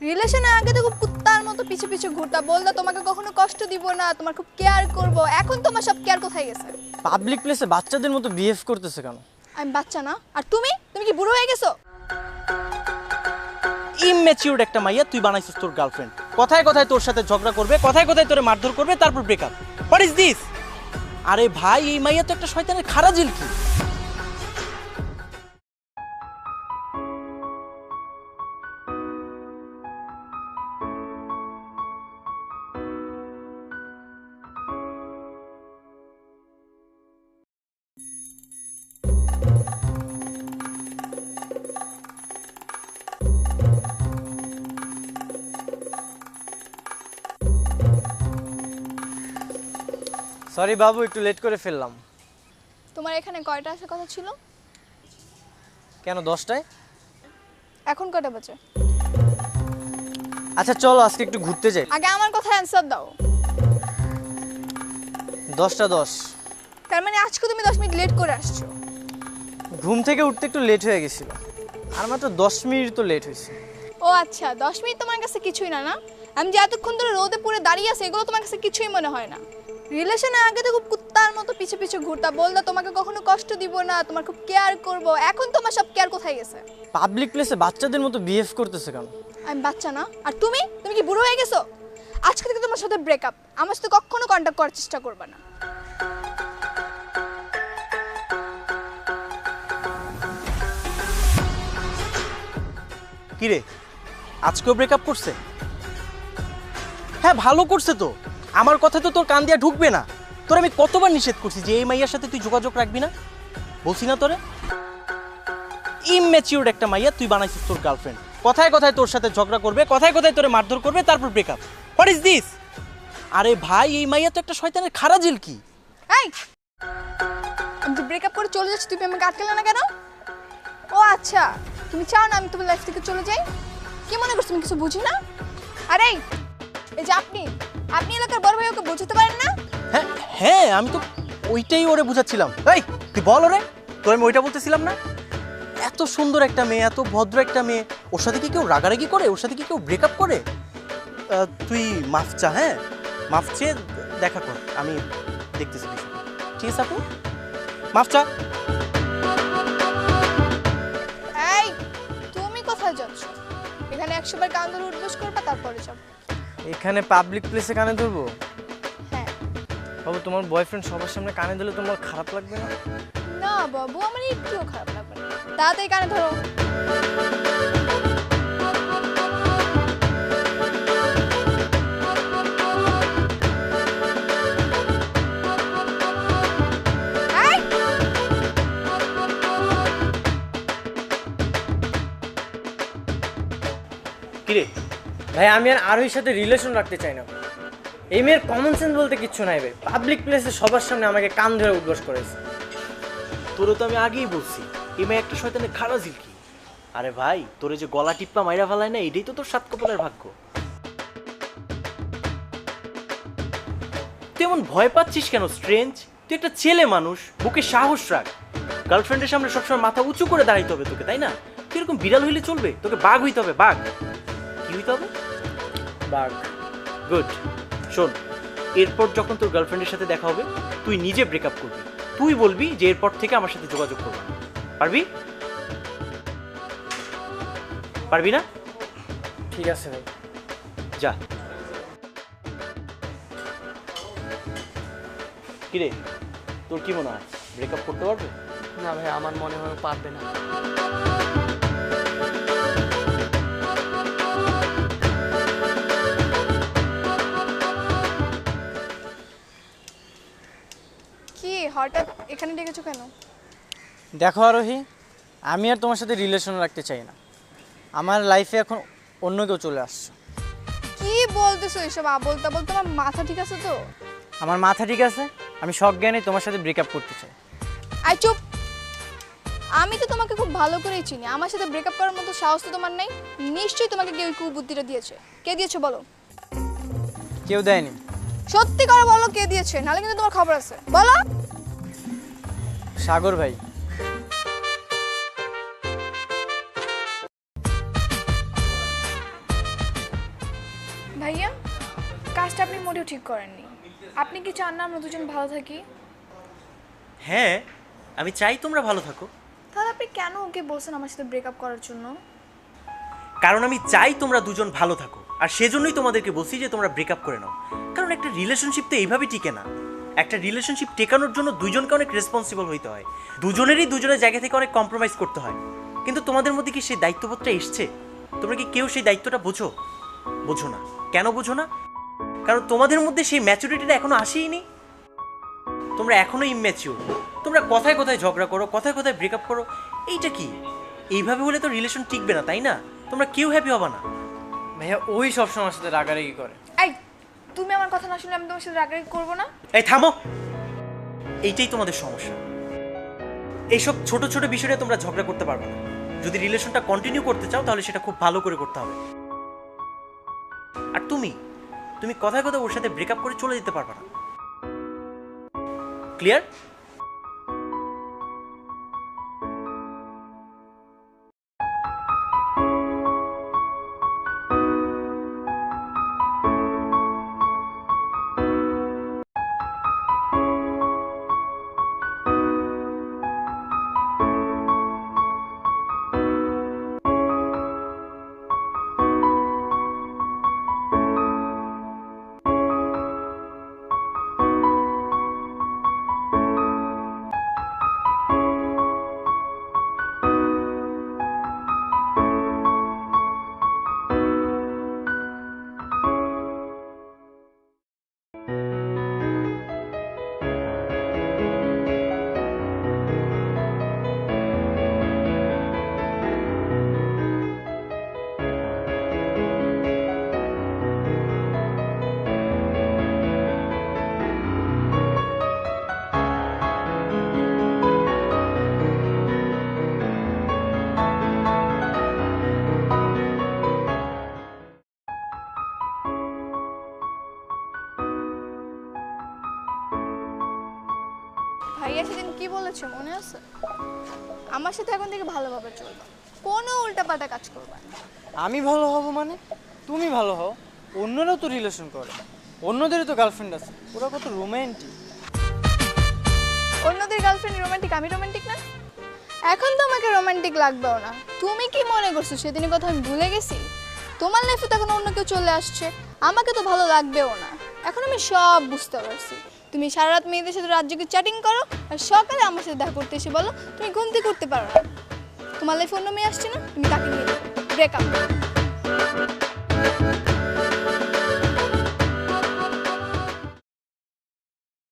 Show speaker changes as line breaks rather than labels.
রিলেশনে আগে তো খুব কুত্তার মতো পিছে পিছে ঘুরতা, বলতা তোমাকে কখনো কষ্ট দিব না, তোমার খুব কেয়ার করব। এখন তোমার সব কেয়ার কোথায় গেছে?
পাবলিক প্লেসে বাচ্চাদের মতো বিহেভ করতেছে কেন?
আমি বাচ্চা না? আর তুমি তুমি কি বুড়ো হয়ে গেছো?
ইমম্যাচিউরড একটা মাইয়া তুই বানাইছিস তোর গার্লফ্রেন্ড। কথায় কথায় তোর সাথে ঝগড়া করবে, কথায় কথায় তোরে মারধর করবে, তারপর ব্রেকআপ। What is this? আরে ভাই, এই মাইয়া তো একটা শয়তানের খারাজিল কি।
সরি বাবু, একটু লেট করে ফেললাম।
তোমার এখানে কয়টা আসার কথা ছিল?
কেন 10টায়?
এখন কয়টা বাজে?
আচ্ছা চলো আজকে একটু ঘুরতে যাই।
আগে আমার কথা অ্যানসার দাও।
10টা 10।
তার মানে আজকে তুমি 10 মিনিট লেট করে আসছো?
ঘুম থেকে উঠতে একটু লেট হয়ে গেছিল, আর মাত্র 10 মিনিট তো লেট হয়েছে।
ও আচ্ছা, 10 মিনিট তোমার কাছে কিছুই না? না, আমি যে এতক্ষণ ধরে রোদে পুড়ে দাঁড়িয়ে আছি এগুলো তোমার কাছে কিছুই মনে হয় না? রিলেশনে আগে তো খুব কুত্তার মতো পিছে পিছে ঘুরতা, বলতা তোমাকে কখনো কষ্ট দিব না, তোমার খুব কেয়ার করব। এখন তোমার সব কেয়ার কোথায় গেছে?
পাবলিক প্লেসে বাচ্চাদের মতো বিহেভ করতেছে কেন?
আমি বাচ্চা না? আর তুমি তুমি কি বুড়ো হয়ে গেছো? আজকে থেকে তোমার সাথে ব্রেকআপ। আমার সাথে কখনো কন্ট্যাক্ট করার চেষ্টা করবে না।
কিরে, আজকেও ব্রেকআপ করছে? হ্যাঁ, ভালো করছে তো। আমার কথা তো তোর কান দিয়া ঢুকবে না। তোর আমি কতবার নিষেধ করছি যে এই মাইয়ার সাথে তুই যোগাযোগ রাখবি না, বলছি না তোরে? ইমম্যাচিউরড একটা মাইয়া তুই বানাইছিস তোর গার্লফ্রেন্ড। কথায় কথায় তোর সাথে ঝগড়া করবে, কথায় কথায় তোরে মারধর করবে, তারপর ব্রেকআপ। What is this? আরে ভাই, এই মাইয়া তো একটা শয়তানের খারাজিল কি।
এই, আমি তো ব্রেকআপ করে চলে যাচ্ছি, তুমি আমাকে আটকালে না কেন? ও আচ্ছা, তুমি চাও না আমি তোমার লাইফ থেকে চলে যাই? কি মনে করছো আমি কিছু বুঝি না? আরে এই যে আপনি আপনি এলাকার বড় ভাই, ওকে বুঝতে পারেন না?
হ্যাঁ হ্যাঁ, আমি তো ওইটাই ওরে বুঝাচ্ছিলাম। এই তুই বল ওরে, তোর আমি ওইটা বলতেছিলাম না? এত সুন্দর একটা মেয়ে, এত ভদ্র একটা মেয়ে, ওর সাথে কি কেউ রাগারাগি করে? ওর সাথে কি কেউ ব্রেকআপ করে? তুই মাফ চা, হ্যাঁ মাফ চেয়ে দেখা কর, আমি দেখতেছি বিষয়টা। ঠিক আছে আপু, মাফ চা।
এই, তুমি কোথায় যাচ্ছ? এখানে 100 বার কান ধরে উঠবোস করবা, তারপরে যাব।
এখানে পাবলিক প্লেসে কানে ধরবো?
হ্যাঁ।
বাবু, তোমার বয়ফ্রেন্ড সবার সামনে কানে ধরলে তোমার খারাপ লাগবে না?
না বাবু, আমার একটুও খারাপ লাগবে না। তাড়াতাড়ি কানে ধরো। এই!
কিরে,
ভাই আমি আর আরোহীর সাথে রিলেশন রাখতে চাই না। এই মেয়ের কমন সেন্স বলতে কিচ্ছু নাই ভাই। পাবলিক প্লেসে সবার সামনে আমাকে কান ধরে উদ্বাস করেছে।
তোরে তো আমি আগেই বলছি এই মেয়ে একটা শয়তানের খারাজিল কি। আরে ভাই, তোরে যে গলা টিপ্পা মাইরা ফেলায় না, এটাই তো তোর সাত কপালের ভাগ্য। তুই এমন ভয় পাচ্ছিস কেন স্ট্রেঞ্জ? তুই একটা ছেলে মানুষ, বুকে সাহস রাখ। গার্লফ্রেন্ডের সামনে সবসময় মাথা উঁচু করে দাঁড়াইতে হবে তোকে, তাই না? তুই এরকম বিড়াল হইলে চলবে? তোকে বাঘ হইতে হবে, বাঘ। কি হইতে হবে?
বাঘ।
গুড। শোন, এরপর যখন তোর গার্লফ্রেন্ডের সাথে দেখা হবে, তুই নিজে ব্রেকআপ করবি। তুই বলবি যে এরপর থেকে আমার সাথে যোগাযোগ করবি। পারবি? পারবি না?
ঠিক আছে ভাই।
যা। কিরে, তোর কি মনে হয় ব্রেকআপ করতে পারবে?
না ভাই, আমার মনে হয় পারবে না।
কি হঠাৎ এখানে ডেকেছো কেন?
দেখো আরোহী, আমি আর তোমার সাথে রিলেশন রাখতে চাই না। আমার লাইফে এখন অন্য কেউ চলে আসছে।
কি বলতেছো এসব আবোল তাবোল? তোমার মাথা ঠিক আছে তো?
আমার মাথা ঠিক আছে, আমি সজ্ঞানে তোমার সাথে ব্রেকআপ করতে চাই।
আই চুপ! আমি তো তোমাকে খুব ভালো করেই চিনি। আমার সাথে ব্রেকআপ করার মতো সাহস তো তোমার নাই। নিশ্চয়ই তোমাকে কেউ কুবুদ্ধিটা দিয়েছে। কে দিয়েছে বলো?
কেউ দেয়নি।
সত্যি করে বলো কে দিয়েছে, নাহলে কিন্তু তোমার খবর আছে। বলো।
সাগর ভাই।
ভাইয়া, কাজটা আপনি মোটেও ঠিক করেননি। আপনি কি চান না আমরা দুজন ভালো থাকি?
হ্যাঁ, আমি চাই তোমরা ভালো থাকো।
তাহলে আপনি কেন ওকে বলছেন আমার সাথে ব্রেকআপ করার জন্য?
কারণ আমি চাই তোমরা দুজন ভালো থাকো, আর সেজন্যই তোমাদেরকে বলছি যে তোমরা ব্রেকআপ করে নাও। কারণ একটা রিলেশনশিপ তো এইভাবেই টিকে না। একটা রিলেশনশিপ টেকানোর জন্য দুজনকে অনেক রেসপন্সিবল হইতে হয়, দুজনেরই দুজনের জায়গা থেকে অনেক কম্প্রোমাইজ করতে হয়। কিন্তু তোমাদের মধ্যে কি সেই দায়িত্ববোধটা এসছে? তোমরা কি কেউ সেই দায়িত্বটা বোঝো? বোঝো না। কেন বোঝো না? কারণ তোমাদের মধ্যে সেই ম্যাচুরিটিটা এখনো আসেইনি। তোমরা এখনো ইম্যাচিউর। তোমরা কথায় কথায় ঝগড়া করো, কথায় কথায় ব্রেকআপ করো। এইটা কি? এইভাবে হলে তো রিলেশন টিকবে না, তাই না? তোমরা কেউ হ্যাপি হবে না।
ভাইয়া ওই সবসময় আমার সাথে রাগারাগি করে।
এই, তুমি আমার কথা না শুনলে আমি তোমার সাথে রাগারাগি করবো না।
এই থামো, এইটাই তোমাদের সমস্যা। এইসব ছোট ছোট বিষয়ে তোমরা ঝগড়া করতে পারবে না। যদি রিলেশনটা কন্টিনিউ করতে চাও তাহলে সেটা খুব ভালো করে করতে হবে। আর তুমি কথায় কথায় ওর সাথে ব্রেকআপ করে চলে যেতে পারবে না। ক্লিয়ার?
ভাইয়া সেদিন কি বলেছে মনে আছে? আমার সাথে এখন থেকে ভালোভাবে চলবে, কোনো উল্টাপাল্টা কাজ করবে না।
আমি ভালো হব মানে? তুমি ভালো হও। অন্যরাও তো রিলেশন করে, অন্যদেরও তো গার্লফ্রেন্ড আছে, ওরা কত রোম্যান্টিক।
অন্যদের গার্লফ্রেন্ড রোমান্টিক, আমি রোমান্টিক না? এখন তো আমাকে রোমান্টিক লাগবেও না। তুমি কি মনে করছো সেদিনের কথা আমি ভুলে গেছি? তোমার লাইফে তো এখন অন্য কেউ চলে আসছে, আমাকে তো ভালো লাগবেও না। এখন আমি সব বুঝতে পারছি। তুমি সারা রাত মেয়েদের সাথে রাজ্যকে চ্যাটিং করো, আর সকালে আমার সাথে দেখা করতে এসে বলো তুমি ঘুমতে করতে পারো না। তোমার লাইফে অন্য মেয়ে আসছে না, তুমি তাকে নিয়ে ব্রেকআপ।